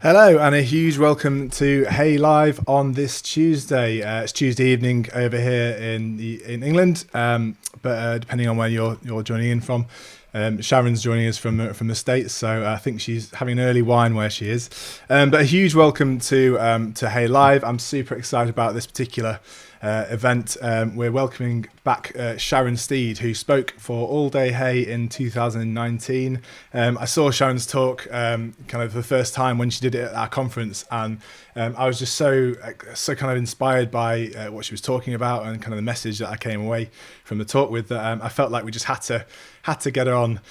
Hello, and a huge welcome to Hey Live on this Tuesday. It's Tuesday evening over here in England, but depending on where you're joining in from, Sharon's joining us from the States, so I think she's having an early wine where she is. But a huge welcome to Hey Live. I'm super excited about this particular event. We're welcoming back Sharon Steed, who spoke for All Day Hey in 2019. I saw Sharon's talk kind of the first time when she did it at our conference, and I was just so kind of inspired by what she was talking about and kind of the message that I came away from the talk with. That I felt like we just had to get her on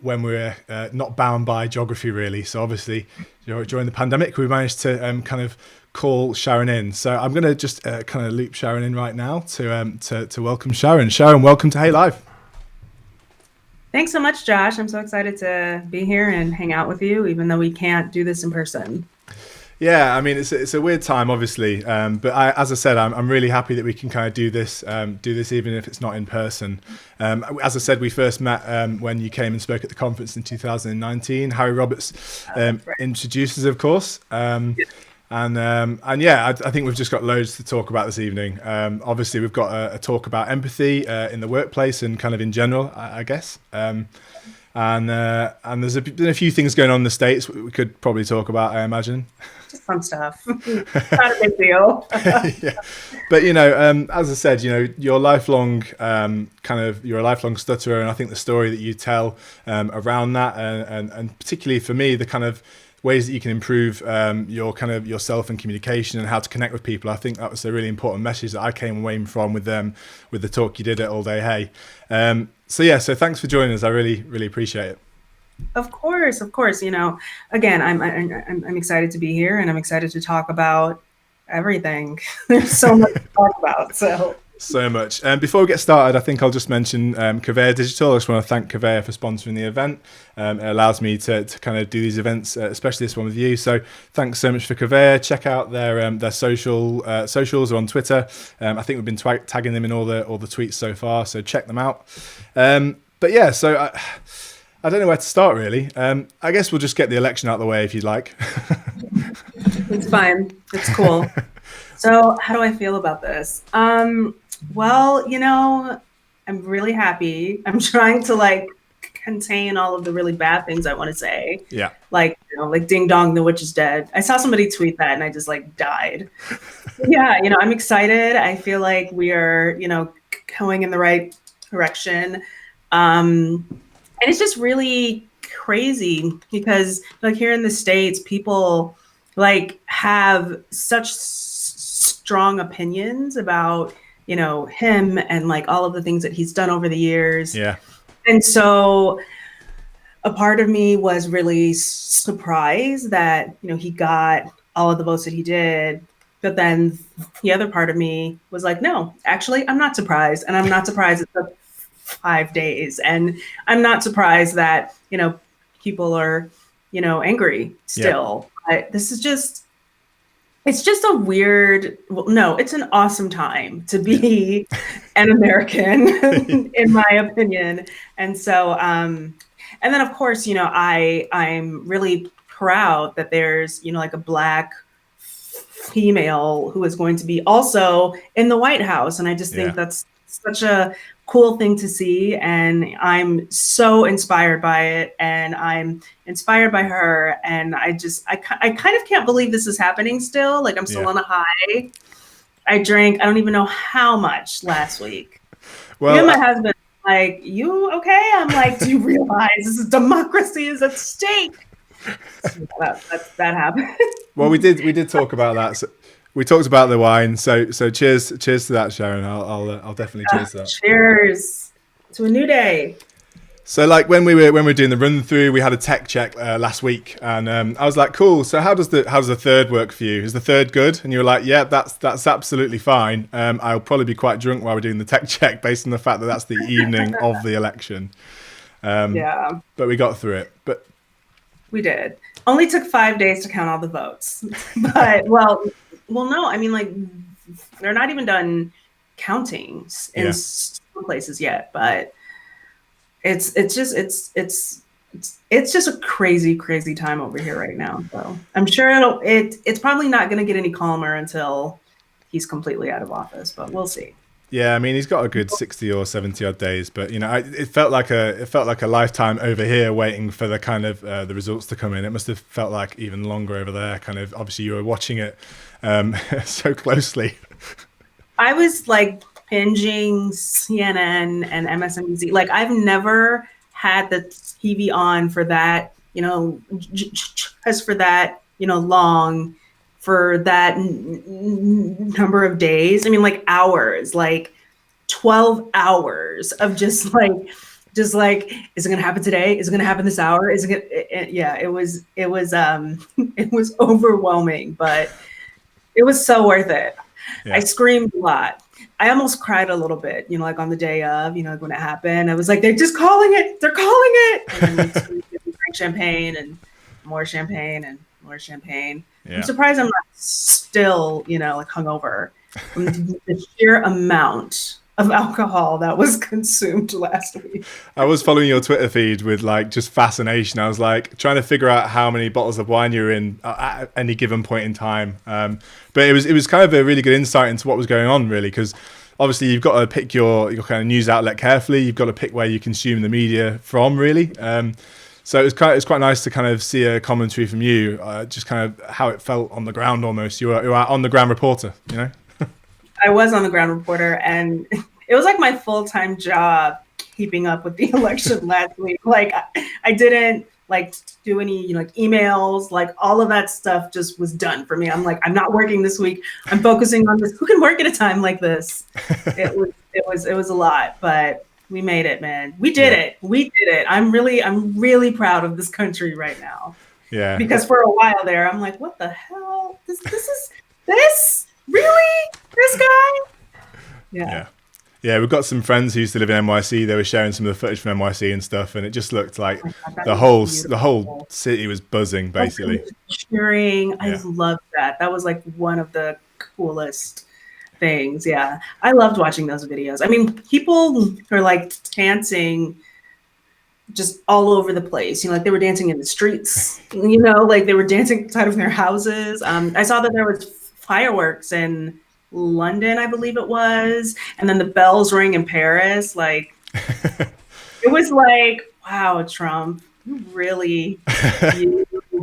when we were not bound by geography, really. So obviously, during the pandemic, we managed to kind of call Sharon in. So I'm going to just kind of loop Sharon in right now to welcome Sharon. Sharon, welcome to Hey Live. Thanks so much, Josh. I'm so excited to be here and hang out with you, even though we can't do this in person. Yeah, I mean it's a weird time, obviously, but as I said, I'm really happy that we can kind of do this even if it's not in person. As I said, we first met when you came and spoke at the conference in 2019. Harry Roberts Right. introduces, of course. And yeah, I think we've just got loads to talk about this evening. Obviously, we've got a talk about empathy in the workplace and kind of in general, I guess. And there's been a few things going on in the States we could probably talk about, I imagine. Just fun stuff. Not a big deal. Yeah. But as I said, you're a lifelong stutterer, and I think the story that you tell around that, and particularly for me, the kind of ways that you can improve your kind of yourself and communication and how to connect with people. I think that was a really important message that I came away from with the talk you did at All Day Hey. So thanks for joining us. I really appreciate it. Of course. Again, I'm excited to be here, and I'm excited to talk about everything. There's so much to talk about. So much. Before we get started, I think I'll just mention Conveyor Digital. I just want to thank Conveyor for sponsoring the event. It allows me to kind of do these events, especially this one with you. So thanks so much for Conveyor. Check out their socials or on Twitter. I think we've been tagging them in all the tweets so far. So check them out. But yeah, so I don't know where to start really. I guess we'll just get the election out of the way if you'd like. It's fine. It's cool. So how do I feel about this? Well, I'm really happy. I'm trying to contain all of the really bad things I want to say. Yeah. Like ding dong, the witch is dead. I saw somebody tweet that and I just died. Yeah, I'm excited. I feel like we are, going in the right direction. And it's just really crazy because here in the States, people have such strong opinions about him and all of the things that he's done over the years. Yeah. And so a part of me was really surprised that he got all of the votes that he did, but then the other part of me was no, actually I'm not surprised, and I'm not surprised it took 5 days, and I'm not surprised that people are angry still. Yeah. But this is just it's just a weird, no, it's an awesome time to be an American, in my opinion. And so, and then of course, I'm really proud that there's, a Black female who is going to be also in the White House. And I just think that's such a cool thing to see, and I'm so inspired by it, and I'm inspired by her, and I kind of can't believe this is happening still. I'm still on a high. I drank I don't even know how much last week. Well, and my husband you okay? I'm do you realize this is democracy is at stake? So that happened. Well, we did talk about that. So we talked about the wine, so cheers to that, Sharon. I'll definitely cheers to that. Cheers to a new day. So when we were doing the run through, we had a tech check last week, and I was like, cool. So how does the third work for you? Is the third good? And you were like, yeah, that's absolutely fine. I'll probably be quite drunk while we're doing the tech check, based on the fact that that's the evening of the election. Yeah. But we got through it. But we did. Only took 5 days to count all the votes, but well, no, I mean, they're not even done counting in some places yet, but it's it's just a crazy, crazy time over here right now. So I'm sure it's probably not going to get any calmer until he's completely out of office, but we'll see. Yeah, I mean he's got a good 60 or 70 odd days, but it felt like a lifetime over here waiting for the kind of the results to come in. It must have felt like even longer over there. Kind of obviously you were watching it so closely. I was like binging CNN and MSNBC. Like I've never had the TV on for that, just for that, long, for that number of days. I mean, like hours, like 12 hours of just like, is it going to happen today? Is it going to happen this hour? Is it going to, yeah, it was, it was overwhelming, but it was so worth it. Yeah. I screamed a lot. I almost cried a little bit, like on the day of, when it happened. I was like, they're just calling it. They're calling it. And then we drank champagne and more champagne and more champagne. Yeah. I'm surprised I'm not still, like hungover from the sheer amount of alcohol that was consumed last week. I was following your Twitter feed with like just fascination. I was like trying to figure out how many bottles of wine you were in at any given point in time. But it was kind of a really good insight into what was going on, really, because obviously you've got to pick your kind of news outlet carefully. You've got to pick where you consume the media from, really. So it's quite nice to kind of see a commentary from you, just kind of how it felt on the ground almost. You were on the ground reporter, I was on the ground reporter, and it was like my full-time job keeping up with the election last week. Like I didn't like do any, like emails, like all of that stuff just was done for me. I'm like, I'm not working this week. I'm focusing on this. Who can work at a time like this? It was a lot, but we made it, man. We did it. We did it. I'm really proud of this country right now. Yeah. Because for a while there, I'm like, what the hell? This really? This guy? Yeah. Yeah, we've got some friends who used to live in NYC. They were sharing some of the footage from NYC and stuff, and it just looked like the whole city was buzzing, basically. Cheering. I loved that. That was like one of the coolest things. Yeah, I loved watching those videos. I mean, people are like dancing just all over the place. Like they were dancing in the streets. Like they were dancing outside of their houses. I saw that there was fireworks in London, I believe it was, and then the bells rang in Paris. Like it was like, wow, Trump, you really,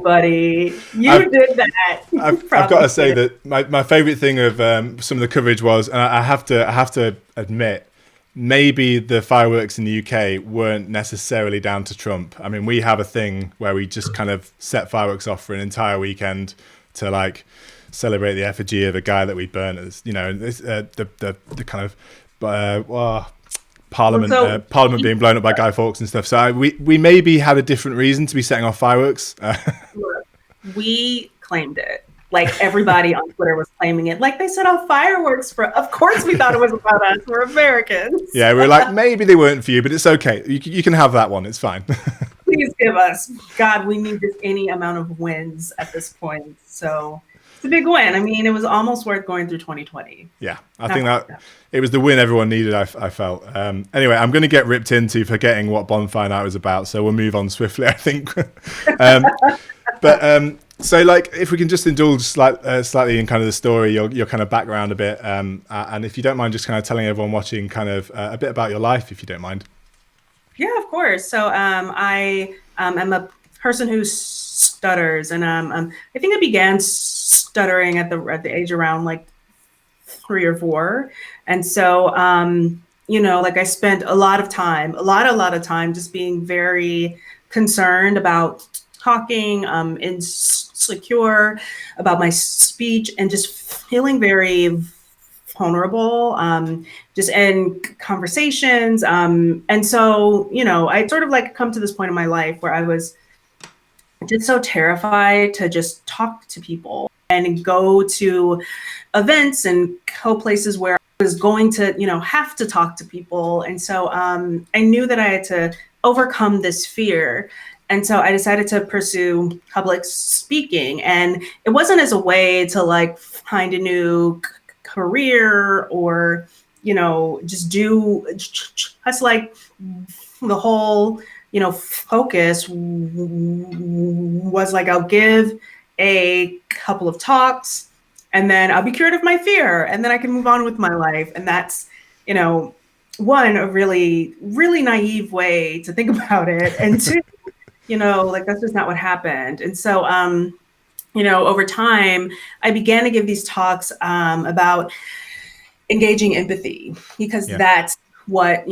buddy, did that. I've got to say that my favorite thing of some of the coverage was, and I have to admit, maybe the fireworks in the UK weren't necessarily down to Trump. I mean, we have a thing where we just kind of set fireworks off for an entire weekend to like celebrate the effigy of a guy that we burnt as, the kind of Parliament being blown up by Guy Fawkes and stuff. So we maybe had a different reason to be setting off fireworks. We claimed it. Like everybody on Twitter was claiming it. Like they set off fireworks of course we thought it was about us. We're Americans. Yeah, we were like, maybe they weren't for you, but it's okay. You can have that one. It's fine. Please give us. God, we need just any amount of wins at this point. So it's a big win. I mean, it was almost worth going through 2020. Yeah, I think that it was the win everyone needed, I felt. Anyway, I'm going to get ripped into forgetting what Bonfire Night was about, so we'll move on swiftly, I think. So, like, if we can just indulge slightly in kind of the story, your kind of background a bit, and if you don't mind just kind of telling everyone watching kind of a bit about your life, if you don't mind. Yeah, of course. So I am a person who stutters, and I think I began stuttering at the age around like 3 or 4, and so like I spent a lot of time just being very concerned about talking, insecure about my speech, and just feeling very vulnerable, just in conversations, and so I sort of like come to this point in my life where I was just so terrified to just talk to people and go to events and go places where I was going to, have to talk to people. And so I knew that I had to overcome this fear. And so I decided to pursue public speaking. And it wasn't as a way to like find a new career or, just do just like the whole focus was like, I'll give a couple of talks and then I'll be cured of my fear and then I can move on with my life. And that's, one, a really, really naive way to think about it. And two, like that's just not what happened. And so, over time, I began to give these talks about engaging empathy because that's what,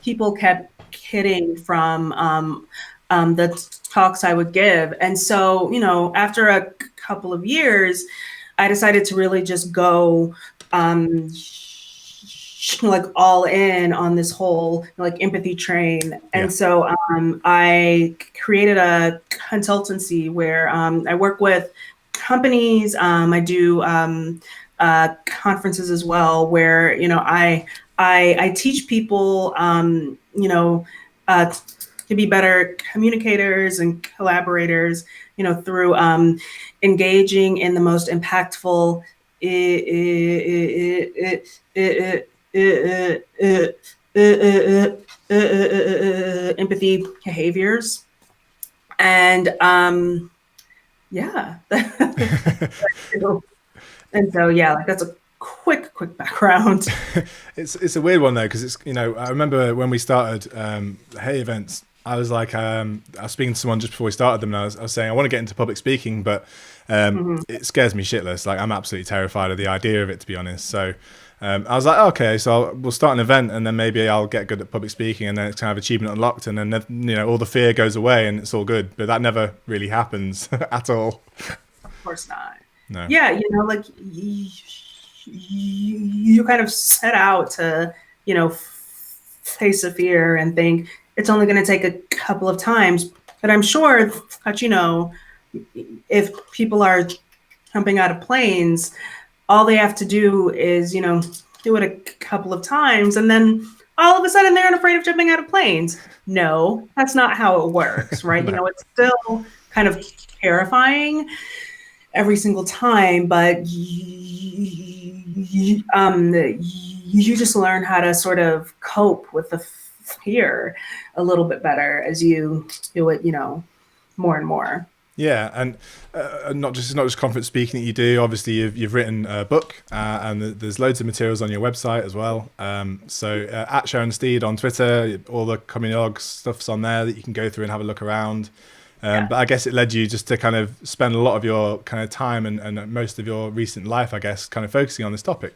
people kept hitting from the talks I would give. And so, after a couple of years, I decided to really just go like all in on this whole like empathy train. And so I created a consultancy where I work with companies. I do conferences as well, where I teach people to be better communicators and collaborators, through engaging in the most impactful empathy behaviors. And and so like that's a quick background. It's a weird one though, because it's I remember when we started the Hey events, I was like I was speaking to someone just before we started them, and I was saying I want to get into public speaking, but it scares me shitless. Like I'm absolutely terrified of the idea of it, to be honest. So I was like, okay, so we'll start an event and then maybe I'll get good at public speaking, and then it's kind of achievement unlocked, and then all the fear goes away and it's all good. But that never really happens at all. Of course not. No. Yeah, like you kind of set out to face a fear and think it's only going to take a couple of times. But I'm sure that if people are jumping out of planes, all they have to do is, do it a couple of times, and then all of a sudden they're afraid of jumping out of planes. No, that's not how it works, right? No. It's still kind of terrifying every single time, but you just learn how to sort of cope with the fear a little bit better as you do it, more and more. Yeah, and not just conference speaking that you do. Obviously, you've written a book, and there's loads of materials on your website as well. So at Sharon Steed on Twitter, all the Communilogue stuff's on there that you can go through and have a look around. But I guess it led you just to kind of spend a lot of your kind of time and most of your recent life, I guess, kind of focusing on this topic.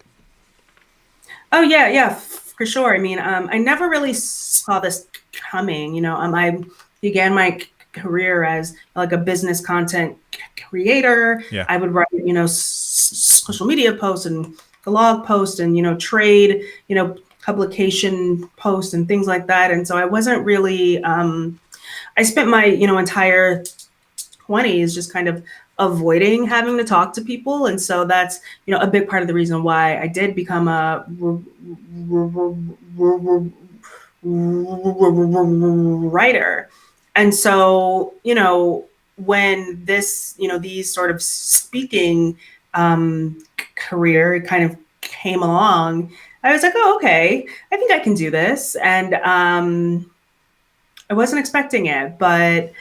Oh yeah, for sure. I mean, I never really saw this coming. I began my career as like a business content creator. I would write, social media posts and blog posts and, trade, publication posts and things like that. And so I wasn't really, I spent my, entire 20s just kind of avoiding having to talk to people. And so that's, a big part of the reason why I did become a writer. And so, when this, these sort of speaking career kind of came along, I was like, oh, okay, I think I can do this. And I wasn't expecting it, but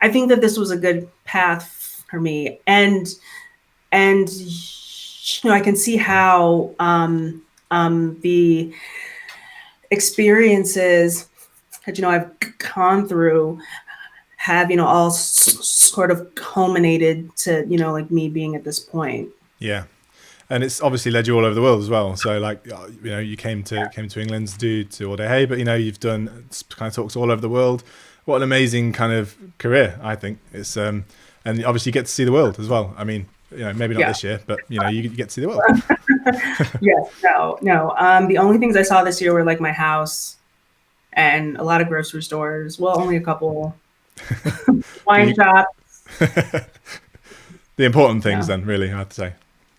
I think that this was a good path for me. And I can see how the experiences that I've gone through have all sort of culminated to like me being at this point. Yeah, and it's obviously led you all over the world as well. So like you came to England to do All Day Hey, but you've done kind of talks all over the world. What an amazing kind of career, I think. It's and obviously you get to see the world as well. I mean, maybe not this year, but you get to see the world. Yes, no. The only things I saw this year were like my house and a lot of grocery stores. Well, only a couple. Wine shops. The important things then, really, I have to say.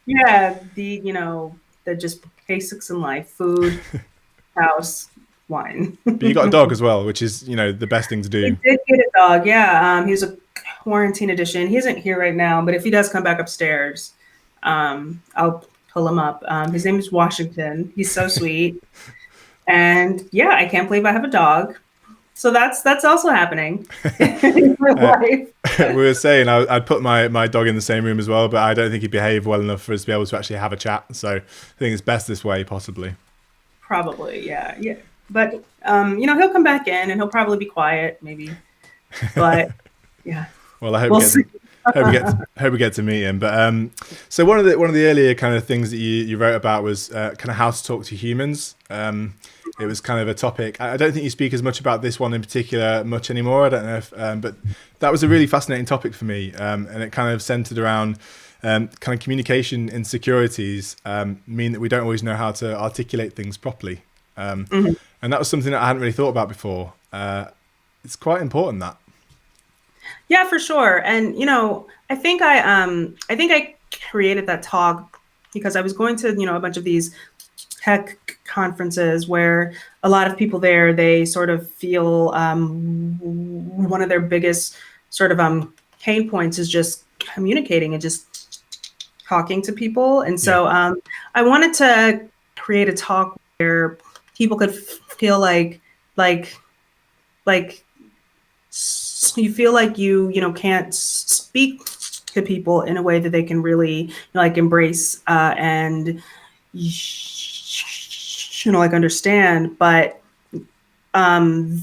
Yeah, the just basics in life: food, house, wine. But you got a dog as well, which is the best thing to do. I did get a dog. Yeah, he's a quarantine edition. He isn't here right now, but if he does come back upstairs, I'll pull him up. His name is Washington. He's so sweet. And yeah, I can't believe I have a dog. So that's also happening in my life. We were saying I'd put my dog in the same room as well, but I don't think he'd behave well enough for us to be able to actually have a chat. So I think it's best this way, possibly. Probably, yeah, yeah. But he'll come back in and he'll probably be quiet, maybe. But yeah, Well, I hope we we'll get see. to hope we get to meet him. But so one of the earlier kind of things that you wrote about was kind of how to talk to humans. It was kind of a topic. I don't think you speak as much about this one in particular much anymore. I don't know if, but that was a really fascinating topic for me, and it kind of centered around kind of communication insecurities mean that we don't always know how to articulate things properly, Mhm. and that was something that I hadn't really thought about before. It's quite important that. Yeah, for sure. And I think I created that talk because I was going to a bunch of these tech conferences where a lot of people there, they sort of feel one of their biggest sort of pain points is just communicating and just talking to people. And Yeah. so I wanted to create a talk where people could feel like you feel like you can't speak to people in a way that they can really like embrace and like understand. But um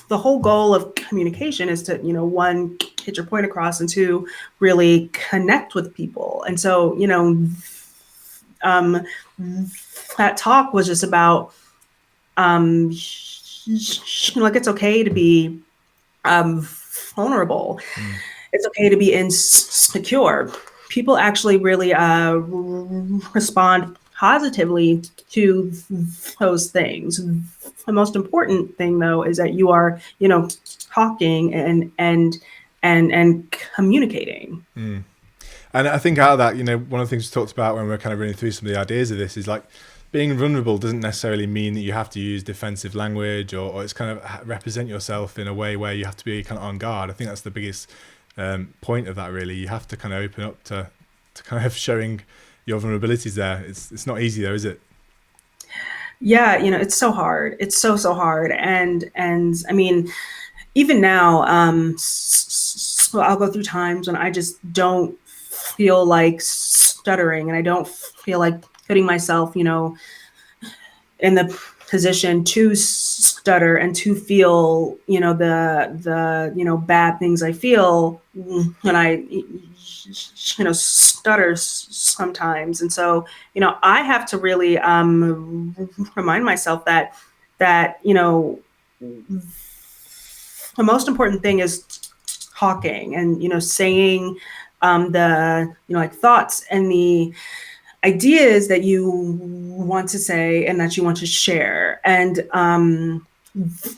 the whole goal of communication is to one, get your point across, and two, really connect with people. And so um that talk was just about like it's okay to be vulnerable. Mm. It's okay to be insecure. People actually really respond positively to those things. The most important thing, though, is that you are, talking and communicating. Mm. And I think out of that, one of the things we talked about when we are kind of running through some of the ideas of this is like being vulnerable doesn't necessarily mean that you have to use defensive language or it's kind of represent yourself in a way where you have to be kind of on guard. I think that's the biggest point of that, really. You have to kind of open up to kind of showing your vulnerabilities there. It's not easy though, is it? Yeah, it's so hard. It's so hard. And I mean, even now, so I'll go through times when I just don't feel like stuttering, and I don't feel like putting myself, in the position to stutter and to feel, the bad things I feel when I, stutter sometimes. And so, I have to really remind myself that the most important thing is talking and saying the like thoughts and the ideas that you want to say and that you want to share. And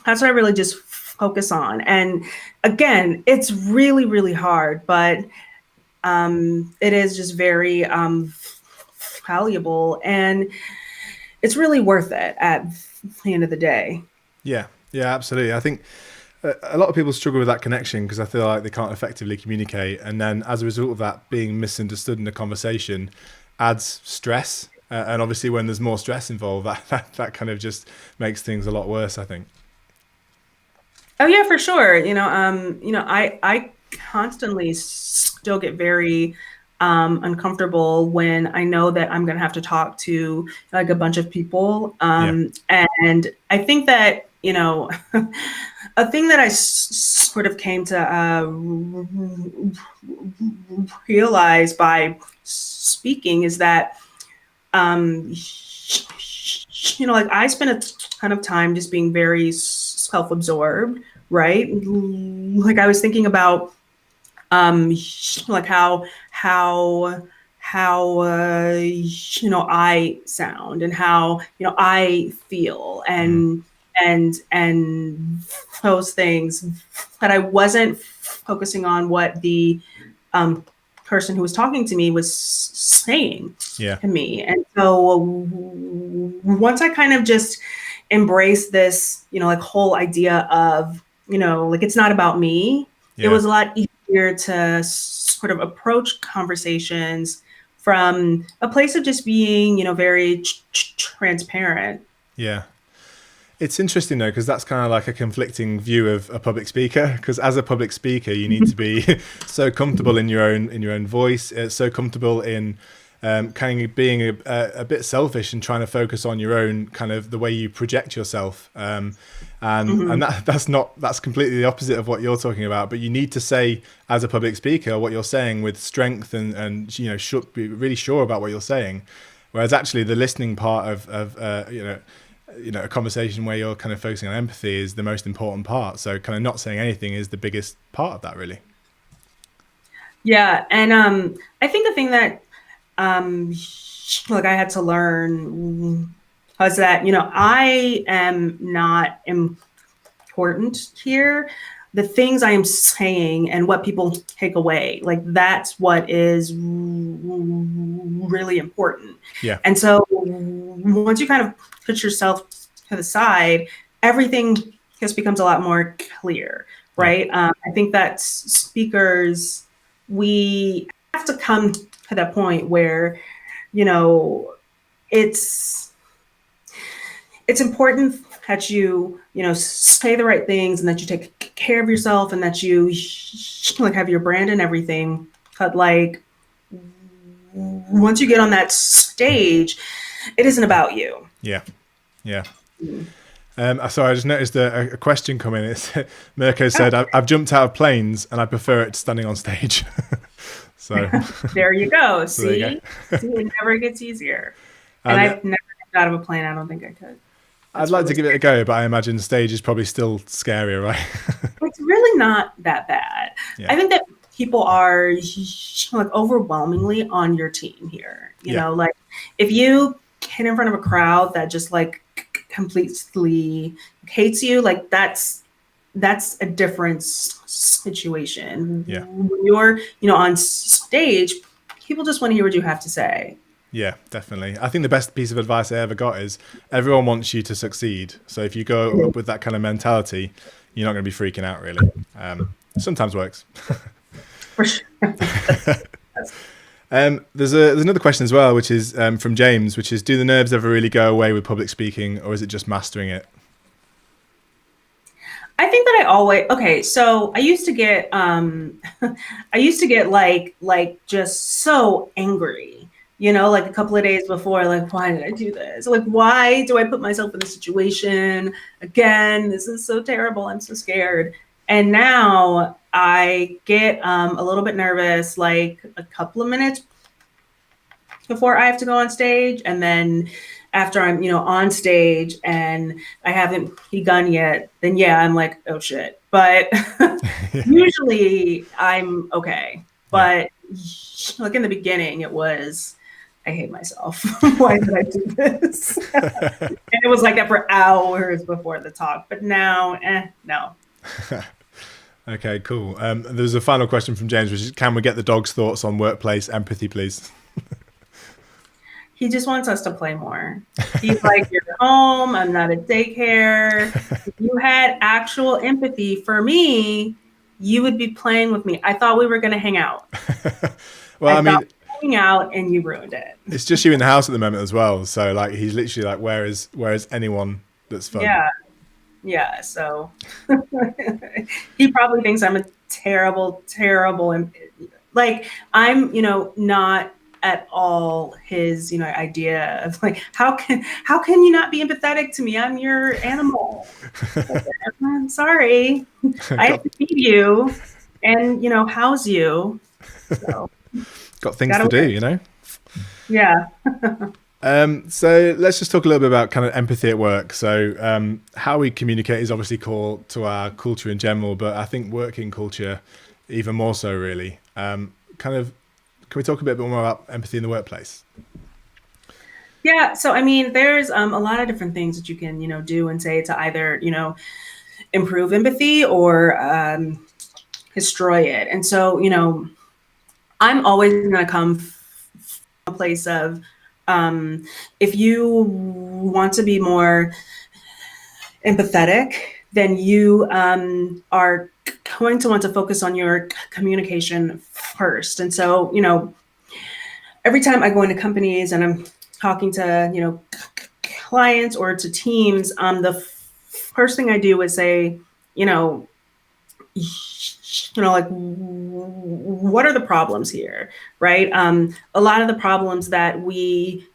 that's what I really just focus on. And again, it's really really hard, but it is just very valuable, and it's really worth it at the end of the day. Yeah, yeah, absolutely. I think a lot of people struggle with that connection because I feel like they can't effectively communicate. And then as a result of that, being misunderstood in a conversation adds stress. And obviously when there's more stress involved, that kind of just makes things a lot worse, I think. Oh yeah, for sure. I constantly still get very uncomfortable when I know that I'm going to have to talk to like a bunch of people. Yeah. And I think that, a thing that I sort of came to realize by speaking is that, um, like I spent a ton of time just being very self-absorbed, right? Like I was thinking about um like how I sound and how I feel Mm. and those things, but I wasn't focusing on what the um person who was talking to me was saying Yeah. to me. And so once I kind of just embraced this like whole idea of like it's not about me, it Yeah. was a lot easier to sort of approach conversations from a place of just being, very transparent. Yeah. It's interesting though, because that's kind of like a conflicting view of a public speaker. Because as a public speaker, you need to be so comfortable in your own voice, so comfortable in kind of being a bit selfish and trying to focus on your own kind of the way you project yourself. And that's completely the opposite of what you're talking about. But you need to say as a public speaker what you're saying with strength and you know, should be really sure about what you're saying. Whereas actually the listening part of you know, a conversation where you're kind of focusing on empathy is the most important part. So kind of not saying anything is the biggest part of that, really. Yeah. And I think the thing that like I had to learn was that, you know, I am not important here. The things I am saying and what people take away, like that's what is really important. Yeah. And so once you kind of put yourself to the side, everything just becomes a lot more clear, right? Yeah. I think that speakers, we have to come to that point where, you know, it's important that you know, say the right things and that you take care of yourself and that you like have your brand and everything. But like once you get on that stage, it isn't about you. Yeah. Yeah. Sorry, I just noticed a question come in. It's Mirko said, I've jumped out of planes and I prefer it standing on stage. So there you go. So there See? you go. See, it never gets easier. And I've never jumped out of a plane. I don't think I could. I'd like to give it a go, but I imagine stage is probably still scarier, right? It's really not that bad. Yeah. I think that people are like overwhelmingly on your team here. You know, like if you get in front of a crowd that just like completely hates you, like that's a different situation. Yeah. When you're, you know, on stage, people just want to hear what you have to say. Yeah, definitely. I think the best piece of advice I ever got is everyone wants you to succeed. So if you go up with that kind of mentality, you're not going to be freaking out, really. Sometimes works. For sure. There's another question as well, which is from James, which is, do the nerves ever really go away with public speaking, or is it just mastering it? I think that so I used to get like just so angry, you know, like a couple of days before, like, why did I do this? Like, why do I put myself in this situation again? This is so terrible. I'm so scared. And now I get a little bit nervous, like a couple of minutes before I have to go on stage. And then after I'm, you know, on stage and I haven't begun yet, then yeah, I'm like, oh shit. But usually I'm okay. But like in the beginning, it was, I hate myself. Why did I do this? And it was like that for hours before the talk. But now, no. Okay, cool. There's a final question from James, which is, can we get the dog's thoughts on workplace empathy, please? He just wants us to play more. He's like, you're home, I'm not at daycare. If you had actual empathy for me, you would be playing with me. I thought we were going to hang out. Well, I mean, hang out and you ruined it. It's just you in the house at the moment as well. So like, he's literally like, where is anyone that's fun? Yeah. So he probably thinks I'm a terrible, like I'm, you know, not at all his, you know, idea of like, how can you not be empathetic to me? I'm your animal. I'm sorry. I have to feed you and, you know, house you. So, got things to do, you know? Yeah. So let's just talk a little bit about kind of empathy at work. So how we communicate is obviously core to our culture in general, but I think working culture even more so, really. Can we talk a bit more about empathy in the workplace? Yeah. So, I mean, there's a lot of different things that you can, you know, do and say to either, you know, improve empathy or destroy it. And so, you know, I'm always going to come from a place of, if you want to be more empathetic, then you are going to want to focus on your communication first. And so, you know, every time I go into companies and I'm talking to, you know, clients or to teams, the first thing I do is say, you know, like what are the problems here, right? A lot of the problems that we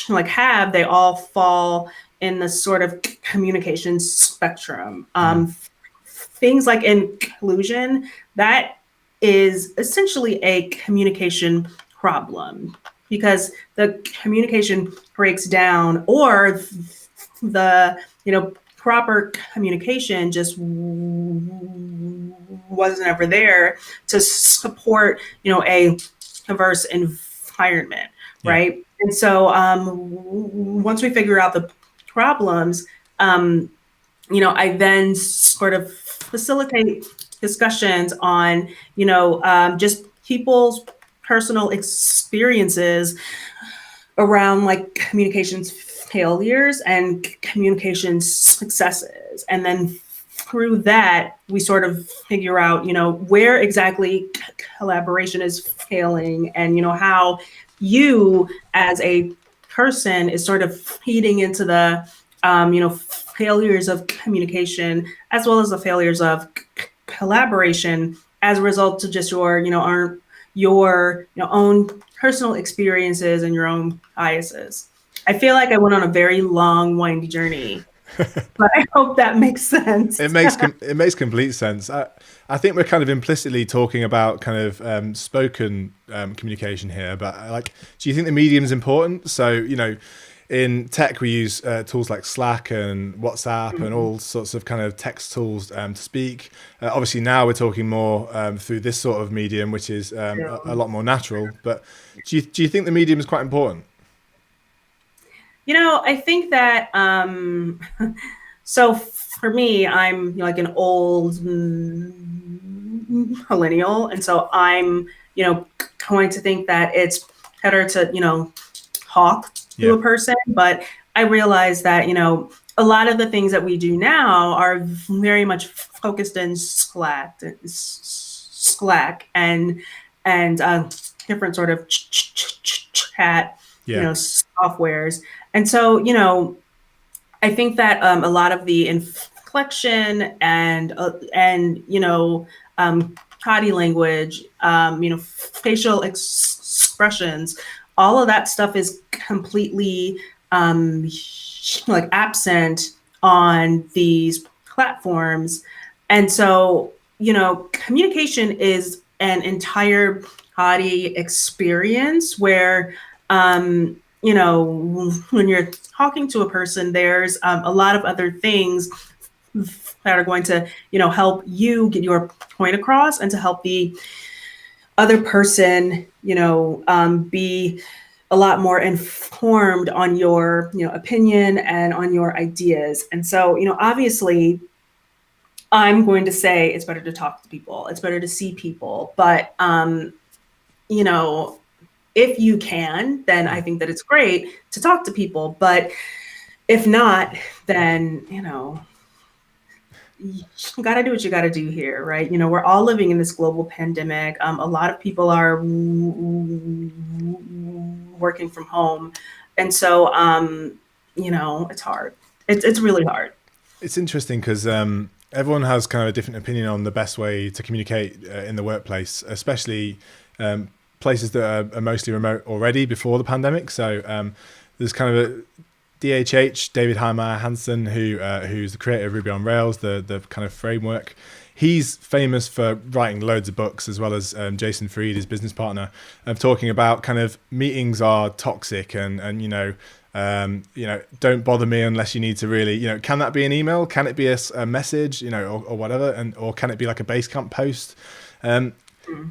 like have, they all fall in the sort of communication spectrum. Things like inclusion, that is essentially a communication problem because the communication breaks down, or the proper communication just wasn't ever there to support a diverse environment, Yeah. right? And so once we figure out the problems, I then sort of facilitate discussions on just people's personal experiences around like communications failures and communication successes. And then through that, we sort of figure out, where exactly collaboration is failing, and, how you as a person is sort of feeding into the, failures of communication, as well as the failures of collaboration as a result of just your own personal experiences and your own biases. I feel like I went on a very long, windy journey, but I hope that makes sense. It makes complete sense. I think we're kind of implicitly talking about kind of spoken communication here, but do you think the medium is important? So, in tech, we use tools like Slack and WhatsApp and all sorts of kind of text tools to speak. Obviously, now we're talking more through this sort of medium, which is a lot more natural. But do you think the medium is quite important? I think that, so for me, I'm like an old millennial. And so I'm, going to think that it's better to, talk to a person. But I realize that, a lot of the things that we do now are very much focused in Slack and different sort of chat, softwares. And so, I think that a lot of the inflection and body language, facial expressions, all of that stuff is completely like absent on these platforms. And so, communication is an entire body experience where, when you're talking to a person, there's a lot of other things that are going to, help you get your point across and to help the other person, be a lot more informed on your, opinion and on your ideas. And so, obviously, I'm going to say it's better to talk to people. It's better to see people. But, if you can, then I think that it's great to talk to people. But if not, then, you got to do what you got to do here, right? We're all living in this global pandemic. A lot of people are working from home. And so, it's hard. It's really hard. It's interesting because everyone has kind of a different opinion on the best way to communicate in the workplace, especially places that are mostly remote already before the pandemic. So there's kind of a DHH, David Heimeyer Hansen, who's the creator of Ruby on Rails, the kind of framework. He's famous for writing loads of books, as well as Jason Fried, his business partner, of talking about kind of meetings are toxic and don't bother me unless you need to really, can that be an email? Can it be a message, or whatever? Or can it be like a Basecamp post?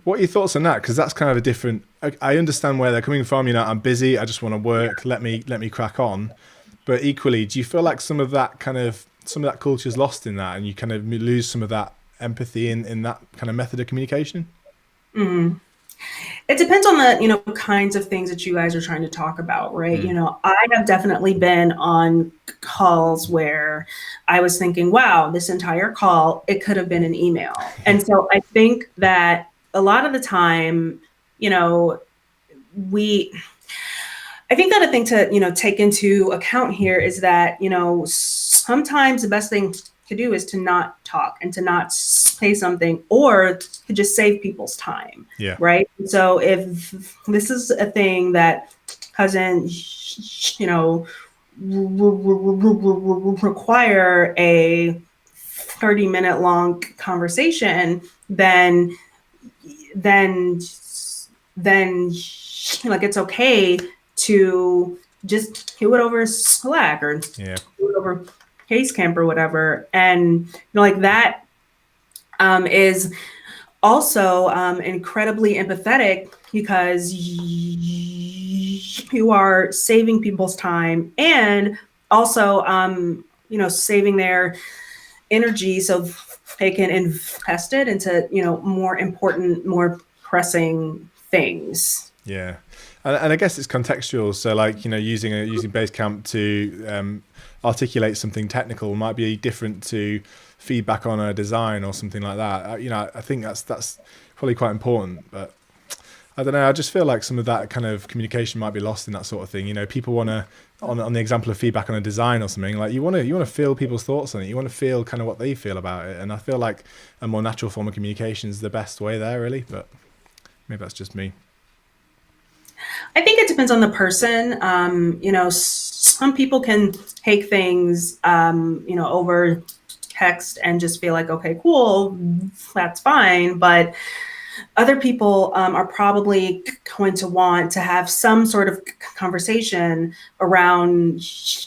What are your thoughts on that? Because that's kind of a different, I understand where they're coming from. I'm busy. I just want to work. Let me crack on. But equally, do you feel like some of that culture is lost in that, and you kind of lose some of that empathy in that kind of method of communication? Mm-hmm. It depends on the, kinds of things that you guys are trying to talk about, right? I have definitely been on calls where I was thinking, wow, this entire call, it could have been an email. And so I think that a lot of the time, I think that a thing to, take into account here is that, sometimes the best thing to do is to not talk and to not say something, or to just save people's time. Yeah. Right. So if this is a thing that doesn't, require a 30-minute long conversation, then then then like it's okay to just do it over Slack or do it over Basecamp or whatever. And like that is also incredibly empathetic, because you are saving people's time, and also saving their energy, so they can invest it into more important, more pressing things. Yeah. And I guess it's contextual. So like, using Basecamp to articulate something technical might be different to feedback on a design or something like that. I think that's probably quite important, but I don't know. I just feel like some of that kind of communication might be lost in that sort of thing. People want to, on the example of feedback on a design or something, like you want to feel people's thoughts on it. You want to feel kind of what they feel about it. And I feel like a more natural form of communication is the best way there, really. But maybe that's just me. I think it depends on the person. Some people can take things, over text and just feel like, okay, cool, that's fine. But other people are probably going to want to have some sort of conversation around,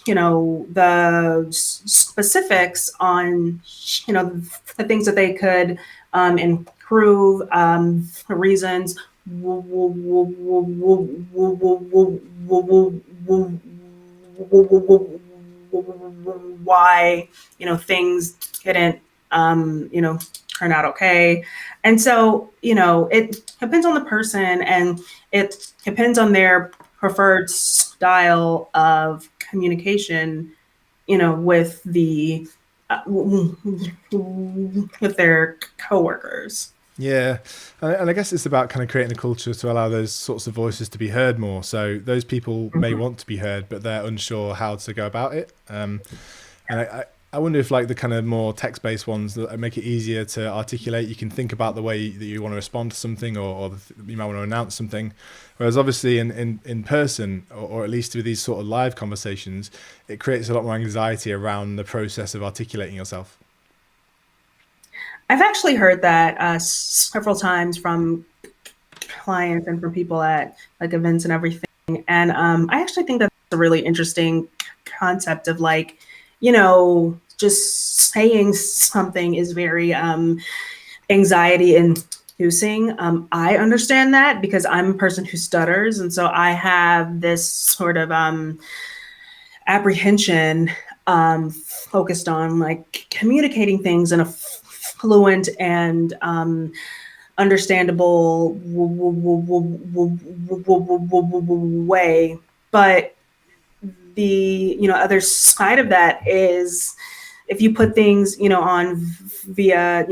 the specifics on, the things that they could improve, the reasons why things didn't turn out okay. And so it depends on the person, and it depends on their preferred style of communication with the with their coworkers. Yeah, and I guess it's about kind of creating a culture to allow those sorts of voices to be heard more. So those people may want to be heard, but they're unsure how to go about it. And I wonder if like the kind of more text-based ones that make it easier to articulate, you can think about the way that you want to respond to something, or you might want to announce something. Whereas obviously in person, or at least with these sort of live conversations, it creates a lot more anxiety around the process of articulating yourself. I've actually heard that several times from clients and from people at like events and everything. And I actually think that's a really interesting concept of like, just saying something is very anxiety inducing. I understand that because I'm a person who stutters. And so I have this sort of apprehension focused on like communicating things in a fluent and understandable way. But the other side of that is if you put things on via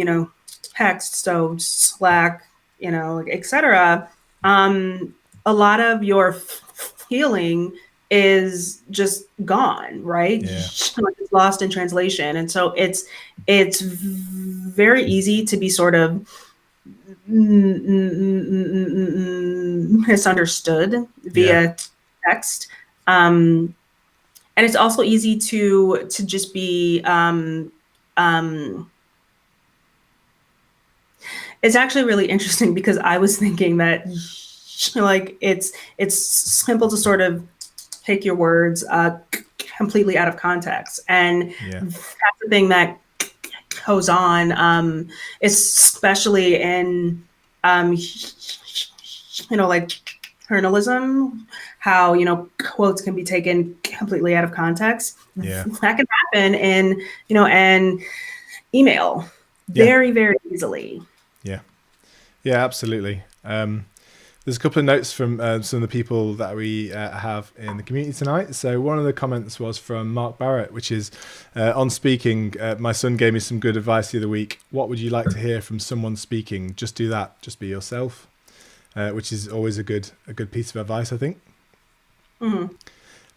text, so Slack, etc. A lot of your feeling is just gone, right? Yeah. It's lost in translation. And so it's very easy to be sort of misunderstood via text. And it's also easy to just be it's actually really interesting because I was thinking that like it's simple to sort of take your words completely out of context, and that's the thing that goes on, especially in like journalism, how quotes can be taken completely out of context. That can happen in and email very very easily. Yeah, absolutely. There's a couple of notes from some of the people that we have in the community tonight. So one of the comments was from Mark Barrett, which is on speaking. My son gave me some good advice the other week. What would you like to hear from someone speaking? Just do that. Just be yourself, which is always a good piece of advice, I think. Mm-hmm.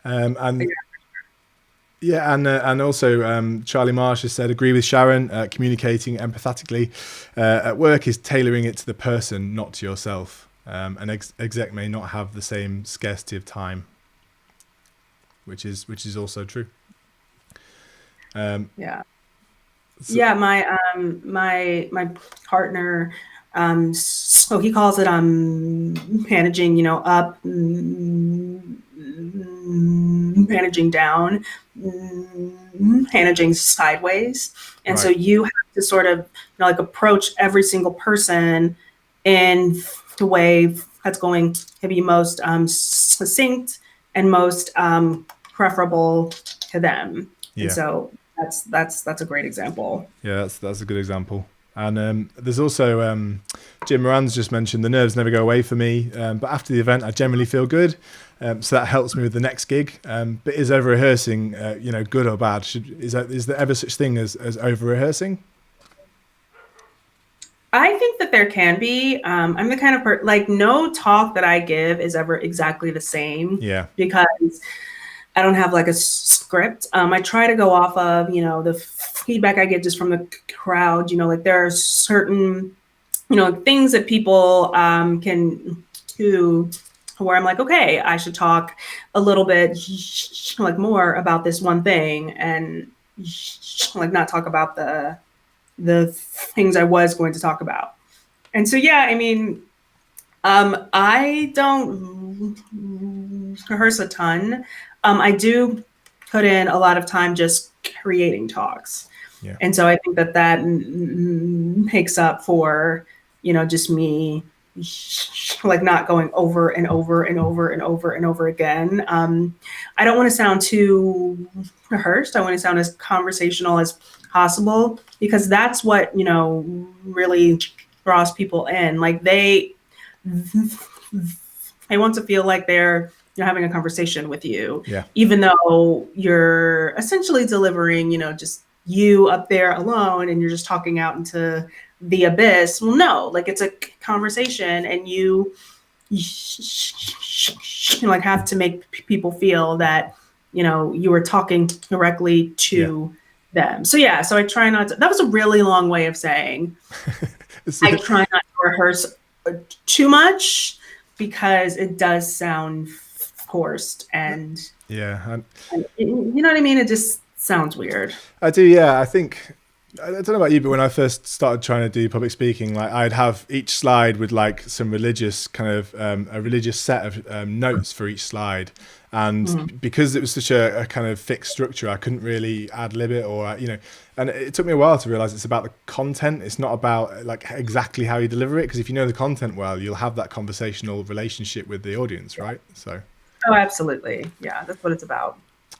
And Yeah, and also Charlie Marsh has said, agree with Sharon. Communicating empathetically at work is tailoring it to the person, not to yourself. An exec may not have the same scarcity of time, which is also true. Yeah. So, Yeah, my partner, so he calls it managing, up, managing down, managing sideways. And so right. you have to sort of, like approach every single person in the way that's going to be most succinct and most preferable to them. And Yeah. so that's a great example. Yeah, that's a good example. And there's also Jim Moran's just mentioned the nerves never go away for me, but after the event I generally feel good, so that helps me with the next gig. But is over rehearsing, good or bad? Is there ever such thing as over rehearsing? I think that there can be. I'm the kind of like no talk that I give is ever exactly the same Yeah, because I don't have like a script. I try to go off of, the feedback I get just from the crowd. Like there are certain, things that people can do where I'm like, okay, I should talk a little bit like more about this one thing and like not talk about the things I was going to talk about. And so, yeah, I mean, I don't rehearse a ton. I do put in a lot of time just creating talks. yeah, And so I think that makes up for, just me like not going over and over and over and over and over again. I don't want to sound too rehearsed. I want to sound as conversational as possible because that's what, really draws people in. Like they want to feel like they're having a conversation with you, yeah, even though you're essentially delivering, just you up there alone and you're just talking out into the abyss. Well, no, like it's a conversation and you like have to make people feel that, you were talking directly yeah. to them. So yeah, so I try not to, that was a really long way of saying I try not to rehearse too much because it does sound forced and, Yeah, you know what I mean? It just sounds weird. I do. Yeah, I think I don't know about you, but when I first started trying to do public speaking, like I'd have each slide with like some religious kind of a religious set of notes for each slide, and because it was such a kind of fixed structure, I couldn't really ad lib it or And it took me a while to realize it's about the content. It's not about like exactly how you deliver it, because if you know the content well, you'll have that conversational relationship with the audience, right? So. Oh, absolutely. Yeah, that's what it's about.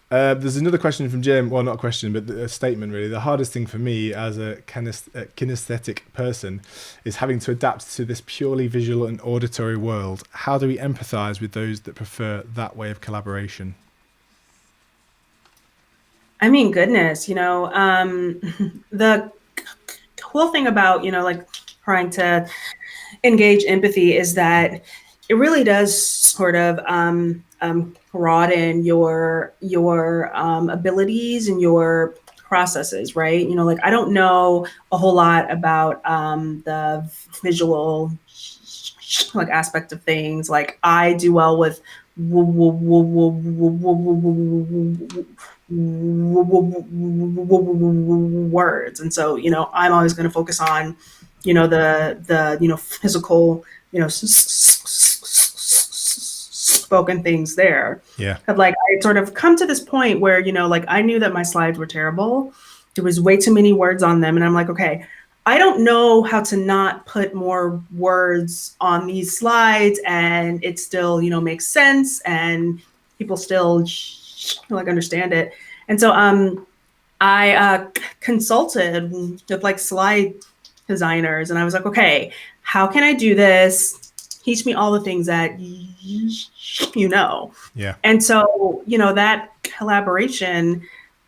There's another question from Jim. Well, not a question, but a statement really. The hardest thing for me as a kinesthetic person is having to adapt to this purely visual and auditory world. How do we empathize with those that prefer that way of collaboration? I mean, goodness, the cool thing about, like trying to engage empathy is that it really does sort of broaden your abilities and your processes, right? Like I don't know a whole lot about the visual like aspect of things. Like I do well with words, and so I'm always going to focus on the physical spoken things there. Yeah, But like I sort of come to this point where like I knew that my slides were terrible. There was way too many words on them, and I'm like, okay, I don't know how to not put more words on these slides and it still makes sense and people still like understand it. And so I consulted with like slide designers and I was like, okay, how can I do this? Teach me all the things that yeah, And so, that collaboration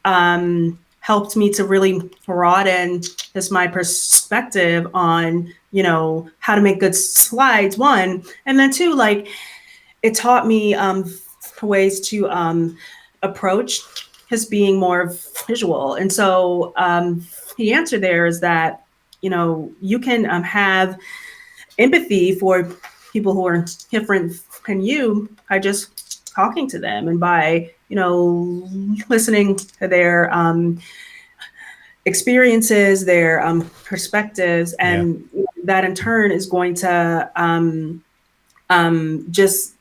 helped me to really broaden just my perspective on, how to make good slides, one. And then two, like it taught me ways to approach his being more visual. And so the answer there is that, you can have empathy for people who are different than you by just talking to them and by, listening to their experiences, their perspectives, and that in turn is going to just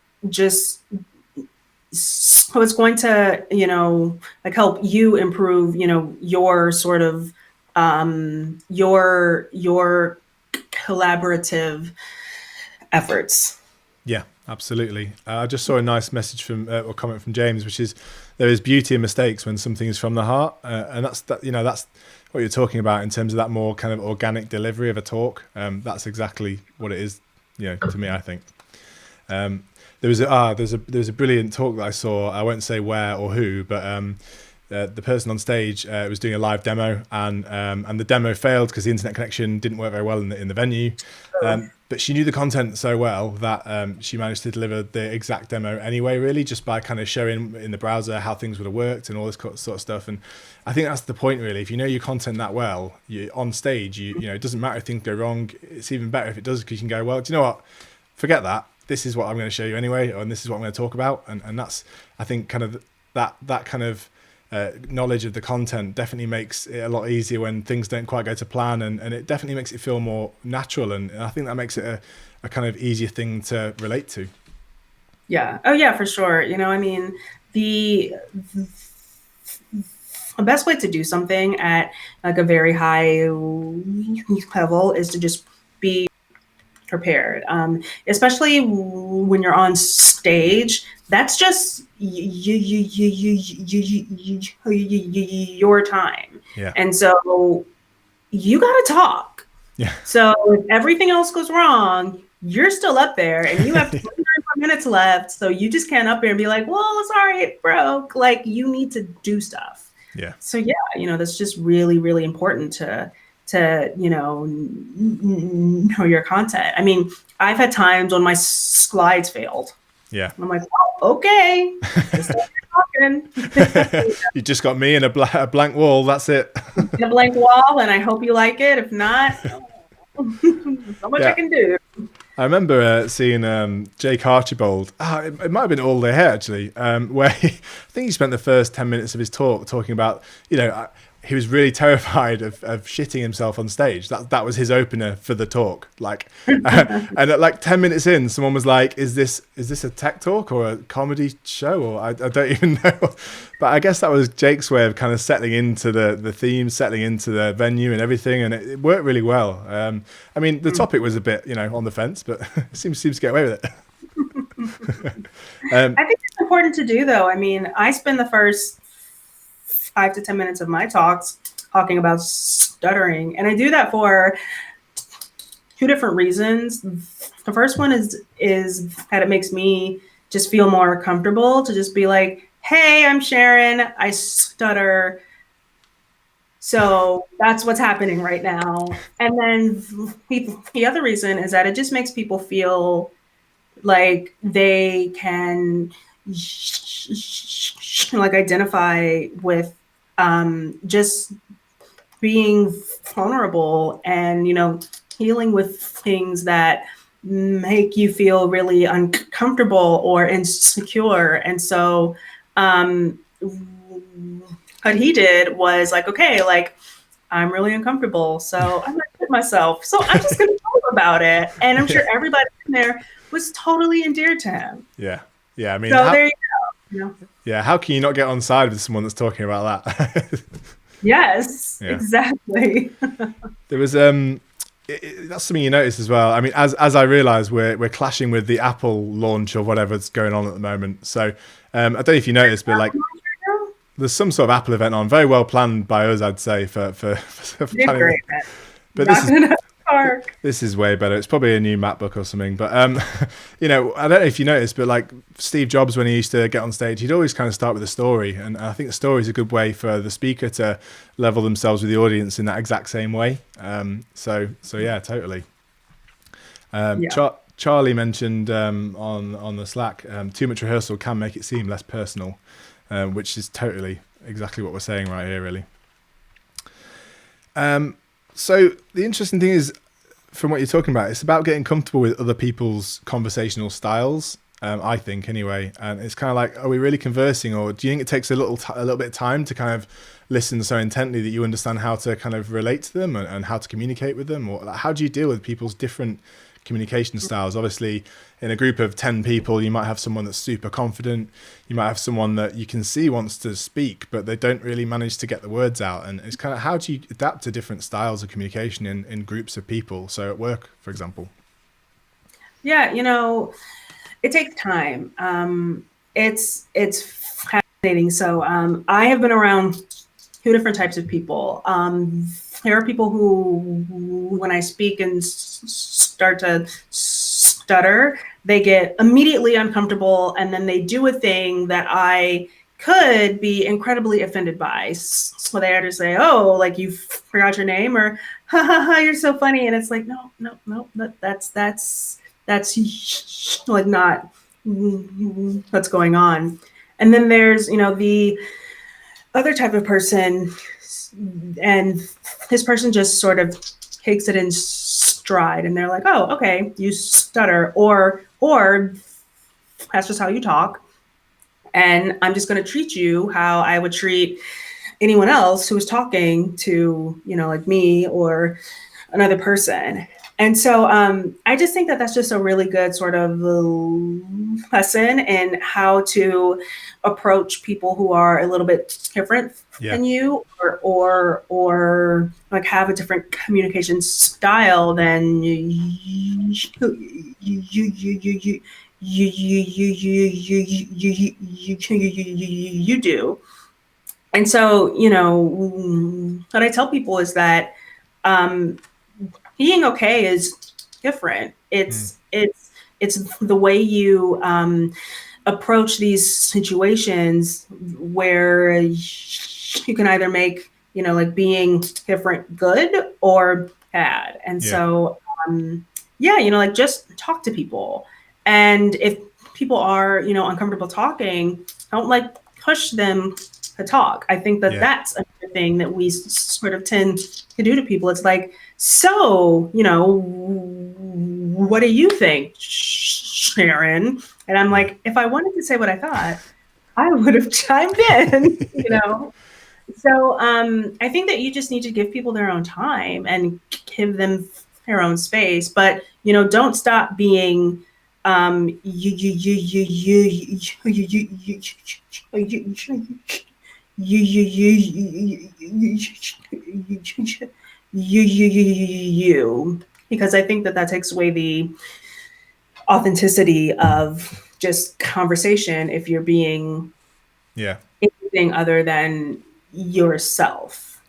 so it's going to like help you improve your sort of your collaborative efforts. Yeah, absolutely. I just saw a nice message from or comment from James, which is there is beauty in mistakes when something is from the heart, and that's what you're talking about in terms of that more kind of organic delivery of a talk. That's exactly what it is, to me, I think. There's a brilliant talk that I saw. I won't say where or who, but the person on stage was doing a live demo, and the demo failed because the internet connection didn't work very well in the venue. But she knew the content so well that she managed to deliver the exact demo anyway, really, just by kind of showing in the browser how things would have worked and all this sort of stuff. And I think that's the point, really. If you know your content that well, you on stage, it doesn't matter if things go wrong. It's even better if it does, because you can go, well, do you know what? Forget that. This is what I'm going to show you anyway, and this is what I'm going to talk about. And that's, I think, kind of that kind of knowledge of the content definitely makes it a lot easier when things don't quite go to plan, and it definitely makes it feel more natural, and I think that makes it a kind of easier thing to relate to. Yeah. Oh yeah, for sure. The best way to do something at like a very high level is to just be prepared, especially when you're on stage. That's just your time. Yeah. And so you got to talk. Yeah. So if everything else goes wrong, you're still up there and you have 24 minutes left. So you just can't up there and be like, well, sorry, it broke. Like, you need to do stuff. Yeah. So yeah, that's just really, really important to know your content. I mean, I've had times when my slides failed. Yeah. And I'm like, oh, okay. You just got me and a blank wall. That's it. A blank wall, and I hope you like it. If not, so much I can do. I remember seeing Jake Archibald. It might have been All Day Hair, actually, where I think he spent the first 10 minutes of his talk talking about, he was really terrified of shitting himself on stage. That was his opener for the talk. Like, and at like 10 minutes in, someone was like, "Is this a tech talk or a comedy show?" Or I don't even know. But I guess that was Jake's way of kind of settling into the theme, settling into the venue and everything, and it worked really well. I mean, the topic was a bit, on the fence, but seems to get away with it. I think it's important to do, though. I mean, I spend the first 5 to 10 minutes of my talks talking about stuttering, and I do that for two different reasons. The first one is that it makes me just feel more comfortable to just be like, hey, I'm Sharon, I stutter, so that's what's happening right now. And then the other reason is that it just makes people feel like they can like identify with just being vulnerable and healing with things that make you feel really uncomfortable or insecure. And so what he did was like, okay, like, I'm really uncomfortable, so I'm gonna hurt myself, so I'm just gonna talk about it. And I'm sure everybody in there was totally endeared to him. Yeah I mean, so there you go. Yeah, how can you not get on side with someone that's talking about that? Yes, exactly. There was that's something you notice as well. I mean, as I realise, we're clashing with the Apple launch or whatever's going on at the moment. So I don't know if you noticed, but like, there's some sort of Apple event on, very well planned by us, I'd say, for planning. Great. But this is way better. It's probably a new MacBook or something. But I don't know if you noticed, but like Steve Jobs, when he used to get on stage, he'd always kind of start with a story, and I think the story is a good way for the speaker to level themselves with the audience in that exact same way. So yeah, totally. Charlie mentioned on the Slack, too much rehearsal can make it seem less personal, which is totally exactly what we're saying right here, really. So the interesting thing is, from what you're talking about, it's about getting comfortable with other people's conversational styles. I think anyway, and it's kind of like, are we really conversing, or do you think it takes a little bit of time to kind of listen so intently that you understand how to kind of relate to them and how to communicate with them, or like, how do you deal with people's different communication styles? Obviously, in a group of 10 people, you might have someone that's super confident. You might have someone that you can see wants to speak, but they don't really manage to get the words out. And it's kind of, how do you adapt to different styles of communication in groups of people? So at work, for example. Yeah, it takes time. It's fascinating. So I have been around two different types of people. There are people who, when I speak and start to stutter, they get immediately uncomfortable, and then they do a thing that I could be incredibly offended by. So they either say, "Oh, like you forgot your name," or "Ha ha ha, you're so funny," and it's like, no, that's like not what's going on. And then there's the other type of person, and this person just sort of takes it in stride, and they're like, "Oh, okay, you stutter, or that's just how you talk, and I'm just going to treat you how I would treat anyone else who was talking to like me or another person." And so I just think that that's just a really good sort of lesson in how to approach people who are a little bit different than you, or like have a different communication style than you do. And so, what I tell people is that being okay is different. It's the way you approach these situations where you can either make like being different good or bad. And so like just talk to people. And if people are uncomfortable talking, don't like push them to talk. I think that that's another thing that we sort of tend to do to people. It's like, so, what do you think, Sharon? And I'm like, if I wanted to say what I thought, I would have chimed in. So I think that you just need to give people their own time and give them their own space, but don't stop being you, because I think that takes away the authenticity of just conversation if you're being anything other than yourself.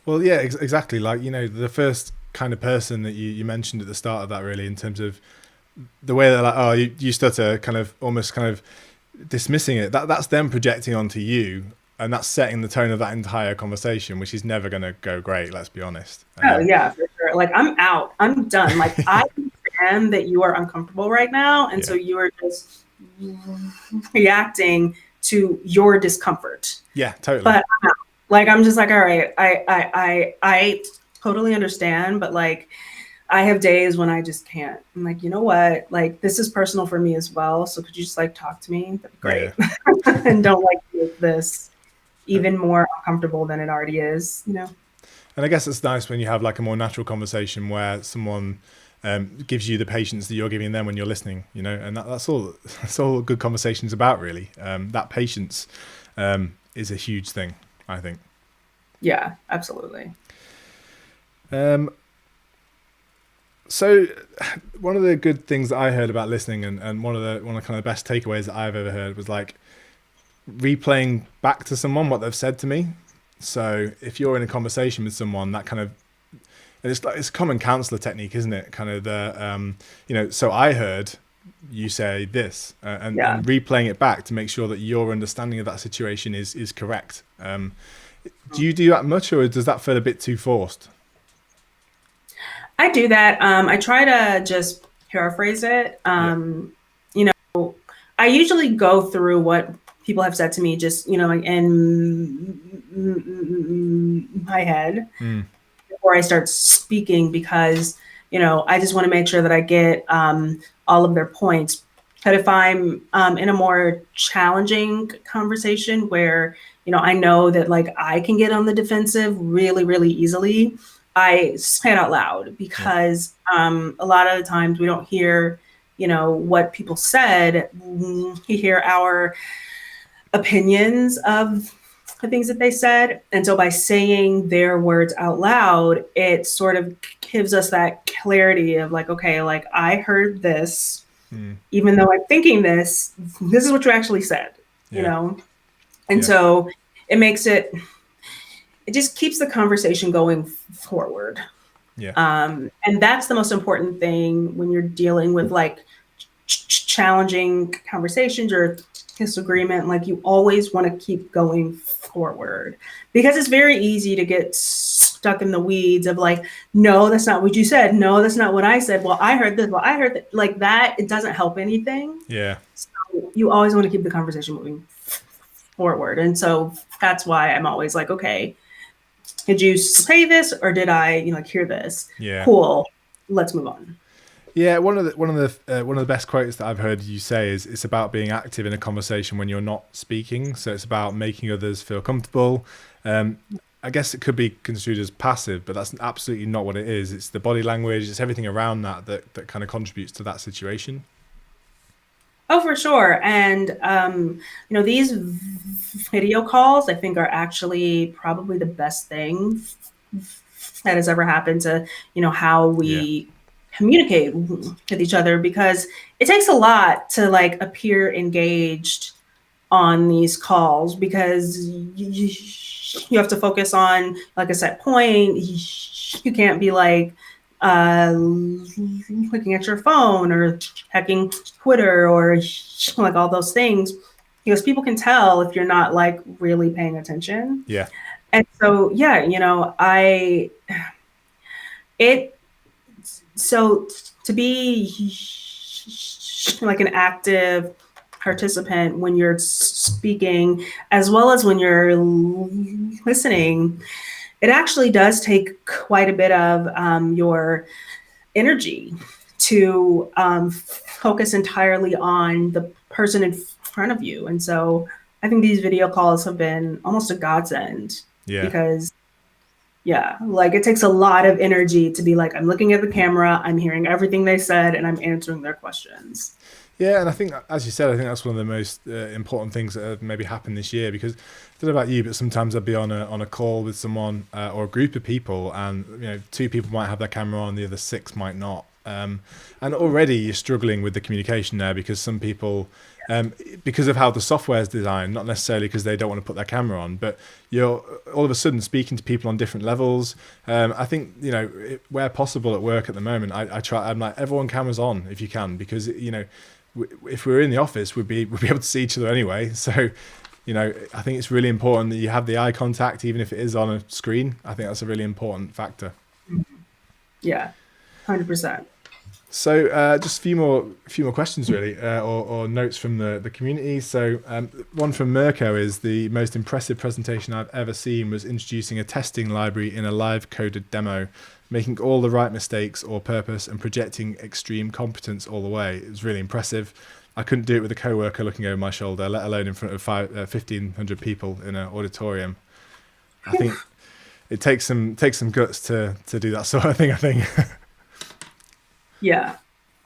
Well, yeah, exactly. Like, the first kind of person that you mentioned at the start of that, really, in terms of the way that, like, oh, you stutter, kind of almost kind of dismissing it. That's them projecting onto you, and that's setting the tone of that entire conversation, which is never going to go great. Let's be honest. Oh yeah, for sure. Like, I'm out. I'm done. Like, I understand that you are uncomfortable right now, and so you are just reacting to your discomfort. Yeah, totally. But like, I'm just like, all right, I totally understand, but like, I have days when I just can't. I'm like, you know what? Like, this is personal for me as well. So could you just like talk to me? That'd be great. And don't like make this even more uncomfortable than it already is, And I guess it's nice when you have like a more natural conversation where someone gives you the patience that you're giving them when you're listening, and that's all good conversation's about, really. That patience is a huge thing, I think. Yeah, absolutely. So one of the good things that I heard about listening, and one of the kind of the best takeaways that I've ever heard, was like replaying back to someone what they've said to me. So if you're in a conversation with someone, that kind of, and it's a common counselor technique, isn't it? Kind of the so I heard you say this, and replaying it back to make sure that your understanding of that situation is correct. Do you do that much, or does that feel a bit too forced? I do that. I try to just paraphrase it. I usually go through what people have said to me, just, like in my head Mm. before I start speaking, because, I just want to make sure that I get all of their points. But if I'm in a more challenging conversation where, I know that like I can get on the defensive really, really easily, I say it out loud, because a lot of the times we don't hear, what people said. We hear our opinions of the things that they said. And so by saying their words out loud, it sort of gives us that clarity of like, okay, like I heard this, even though I'm thinking this is what you actually said, Yeah. And Yeah. so it just keeps the conversation going forward. Yeah. And that's the most important thing when you're dealing with like challenging conversations or disagreement. Like you always want to keep going forward, because it's very easy to get stuck in the weeds of like, no, that's not what you said. No, that's not what I said. Well, I heard this. Well, I heard that. Like that, it doesn't help anything. Yeah. So you always want to keep the conversation moving forward. And so that's why I'm always like, okay, did you say this or did I, like hear this? Yeah. Cool. Let's move on. Yeah, one of the best quotes that I've heard you say is it's about being active in a conversation when you're not speaking. So it's about making others feel comfortable. I guess it could be construed as passive, but that's absolutely not what it is. It's the body language, it's everything around that kind of contributes to that situation. Oh, for sure. And, these video calls, I think, are actually probably the best thing that has ever happened to, how we communicate with each other, because it takes a lot to like appear engaged on these calls, because you have to focus on like a set point. You can't be like looking at your phone or checking Twitter or like all those things, because people can tell if you're not like really paying attention. Yeah. And so, so to be like an active participant when you're speaking, as well as when you're listening, it actually does take quite a bit of your energy to focus entirely on the person in front of you. And so I think these video calls have been almost a godsend, because like it takes a lot of energy to be like, I'm looking at the camera, I'm hearing everything they said, and I'm answering their questions. Yeah, and I think, as you said, I think that's one of the most important things that have maybe happened this year, because I don't know about you, but sometimes I'd be on a call with someone or a group of people, and two people might have their camera on, the other six might not. And already you're struggling with the communication there, because some people, because of how the software is designed, not necessarily because they don't want to put their camera on, but you're all of a sudden speaking to people on different levels. I think, where possible at work at the moment, I'm like, everyone cameras on if you can, because, if we were in the office, we'd be able to see each other anyway. So, I think it's really important that you have the eye contact, even if it is on a screen. I think that's a really important factor. Yeah, 100%. So just a few more questions really, or notes from the community. So one from Mirko is, the most impressive presentation I've ever seen was introducing a testing library in a live coded demo, making all the right mistakes or purpose and projecting extreme competence all the way. It was really impressive. I couldn't do it with a coworker looking over my shoulder, let alone in front of 1,500 people in an auditorium. I think it takes some guts to do that sort of thing, I think. Yeah,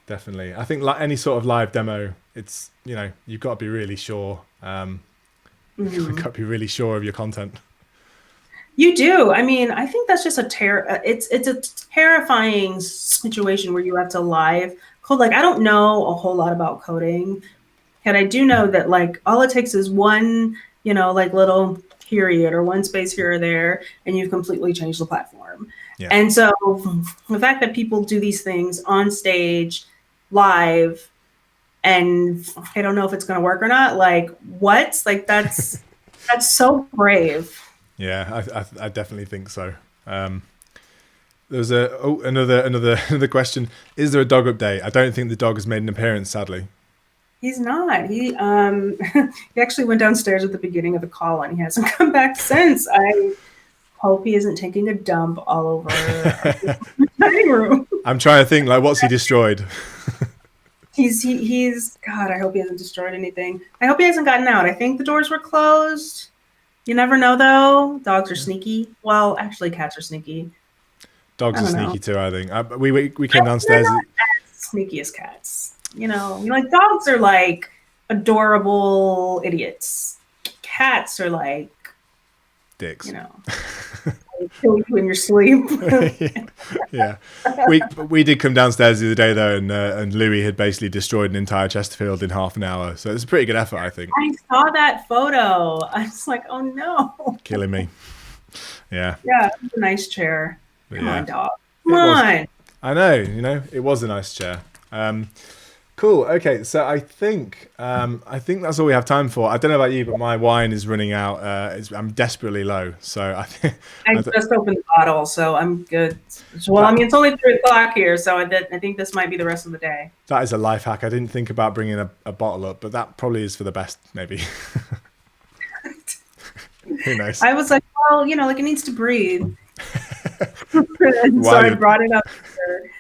definitely. I think like any sort of live demo, it's, you've got to be really sure. You've got to be really sure of your content. You do. I mean, I think that's just it's a terrifying situation where you have to live code. Like, I don't know a whole lot about coding, and I do know that like all it takes is one, like little period or one space here or there, and you've completely changed the platform. Yeah. And so the fact that people do these things on stage, live, and I don't know if it's going to work or not. Like, what? Like, that's so brave. Yeah, I definitely think so. There's another question. Is there a dog update? I don't think the dog has made an appearance, sadly. He's not. He he actually went downstairs at the beginning of the call and he hasn't come back since. I hope he isn't taking a dump all over our dining room. I'm trying to think, like, what's he destroyed? He's God, I hope he hasn't destroyed anything. I hope he hasn't gotten out. I think the doors were closed. You never know though. Dogs are sneaky. Well, actually cats are sneaky. Dogs are sneaky too, I think. We came downstairs. They're not as sneaky as cats. You know, like dogs are like adorable idiots. Cats are like dicks. You know, they kill you in your sleep. Yeah. We did come downstairs the other day though, and Louis had basically destroyed an entire Chesterfield in half an hour. So it's a pretty good effort, I think. I saw that photo. I was like, oh no. Killing me. Yeah. Yeah, it was a nice chair. Come on, dog. Come on. I know, it was a nice chair. Cool. Okay, so I think that's all we have time for. I don't know about you, but my wine is running out. I'm desperately low, so I think I just opened the bottle, so I'm good. Well, I mean, it's only 3:00 here, so I think this might be the rest of the day. That is a life hack. I didn't think about bringing a bottle up, but that probably is for the best, maybe. Who knows? I was like, well, like it needs to breathe. So I brought it up.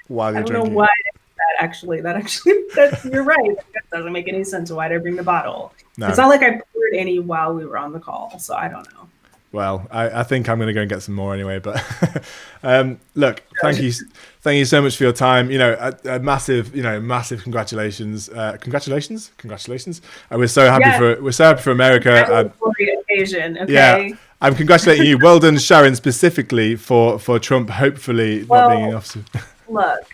While you're I don't drinking. know why. That actually, you're right. That doesn't make any sense. Why did I bring the bottle? No. It's not like I poured any while we were on the call, so I don't know. Well, I think I'm going to go and get some more anyway. But look, thank you so much for your time. A massive congratulations. We're so happy for America. Occasion. Okay. Yeah, I'm congratulating you. Well done, Sharon, specifically for Trump. Hopefully, not being an officer. Look.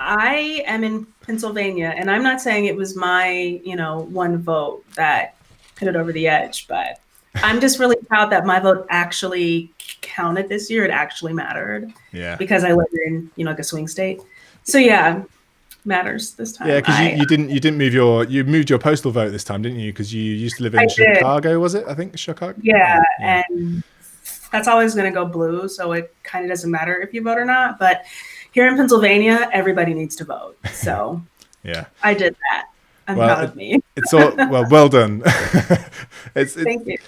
I am in Pennsylvania, and I'm not saying it was my, one vote that put it over the edge, but I'm just really proud that my vote actually counted this year. It actually mattered. Yeah. Because I live in, like a swing state. So yeah, matters this time. Yeah, because you moved your postal vote this time, didn't you? Because you used to live in Chicago, was it? I think Chicago. Yeah, and that's always going to go blue, so it kind of doesn't matter if you vote or not, but. Here in Pennsylvania, everybody needs to vote. So yeah, I did that. I'm proud of me. It's all well done. Thank you.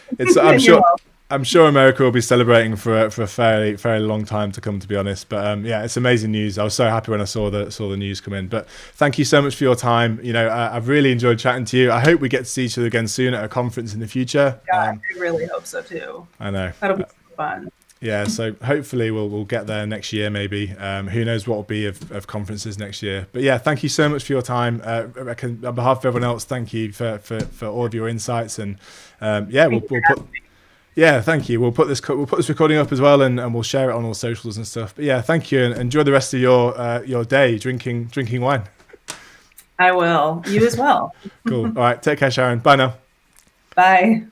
I'm sure America will be celebrating for a fairly long time to come, to be honest. But it's amazing news. I was so happy when I saw the news come in. But thank you so much for your time. I've really enjoyed chatting to you. I hope we get to see each other again soon at a conference in the future. Yeah, I really hope so too. I know. That'll be fun. Yeah, so hopefully we'll get there next year, maybe. Who knows what will be of conferences next year. But yeah, thank you so much for your time. On behalf of everyone else, thank you for all of your insights. And thank you. We'll put this recording up as well, and we'll share it on all socials and stuff. But yeah, thank you, and enjoy the rest of your day drinking wine. I will. You as well. Cool. All right. Take care, Sharon. Bye now. Bye.